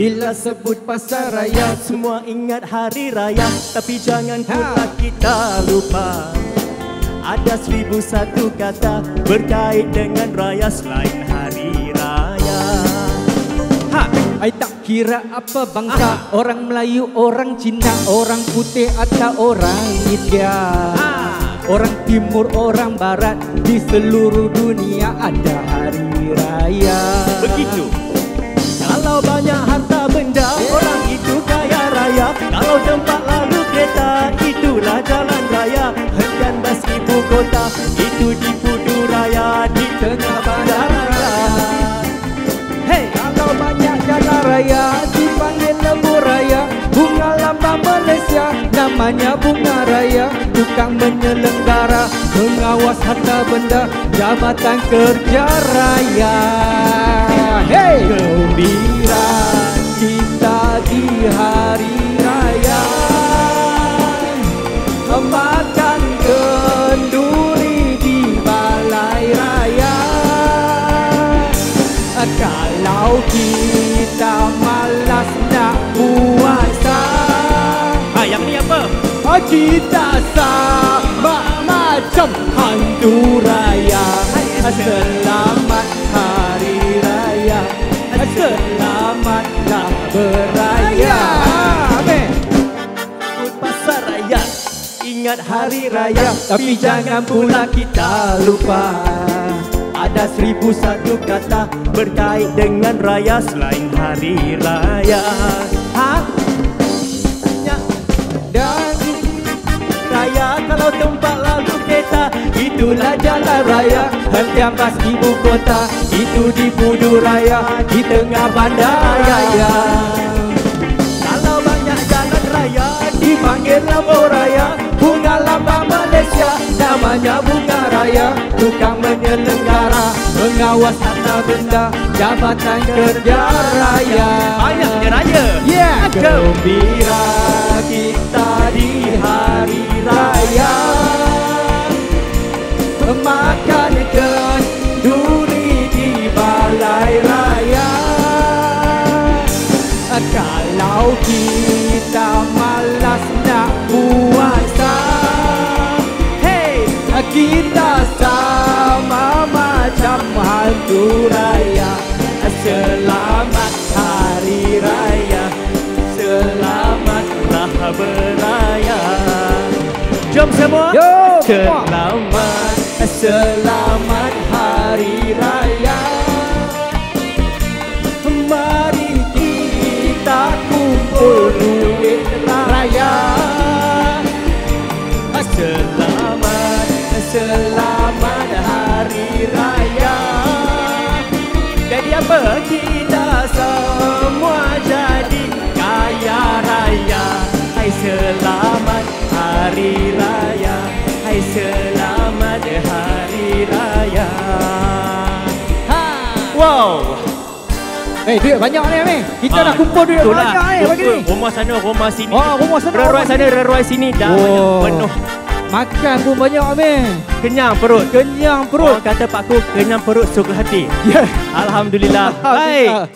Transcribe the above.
Bila sebut pasar raya, semua ingat hari raya. Tapi jangan pula kita lupa, ada 1001 kata berkait dengan raya selain hari raya. I tak kira apa bangsa, orang Melayu, orang Cina, orang putih atau orang India, orang timur, orang barat, di seluruh dunia ada hari raya. Begitu. Kalau banyak harta benda, orang itu kaya raya. Kalau tempat lalu kereta, itulah jalan raya. Hentian bas ibu kota, itu di Pudu Raya, di tengah bandar raya. Hey, kalau banyak jalan raya dipanggil lembu raya. Bunga lambang Malaysia namanya bunga raya. Tukang menyelenggara, pengawas harta benda, Jabatan Kerja Raya. Hey, gembira kita di hari raya, makan kenduri di balai raya. Kalau kita malas nak puasa, Yang ni apa? kita sama macam hantu raya. Selamat hari raya, selamatlah beraya. Amin. Pasar raya, ingat hari Raya, raya. tapi jangan pula kita lupa, ada 1001 kata berkait dengan raya selain hari raya. dan Raya kalau tempat lalu kereta, itulah jalan raya. Hentian bas ibu kota, itu di Pudu Raya, di tengah bandar raya. Kalau banyak jalan raya, Dipanggil lembu raya, bunga lambang Malaysia namanya bunga raya. Tukang menyelenggara, pengawas harta benda, Jabatan Kerja Raya. banyaknya raya. Yeah, gembira kita di hari raya, makan kenduri di balai raya. Kalau kita malas nak puasa, hey, kita sama macam hantu raya. Selamat hari raya, selamatlah beraya. Jom semua. Yo, Selamat. selamat hari raya. Mari kita kumpul duit raya. Selamat, selamat hari raya. Jadi apa? Kita semua jadi kaya raya. Hai selamat hari raya. Hai selamat hari raya. Wow. Duit banyak ni, Amir. Kita dah kumpul duit banyak ni. Bagi ni. Rumah sana, rumah sini. Oh, rumah sana, Reruai rumah sana, sini. reruai sini. Dah Oh. banyak penuh. Makan pun banyak, Amir. Kenyang perut. Kenyang perut. Orang kata pakku kenyang perut suka hati. Ya. Alhamdulillah. Baik.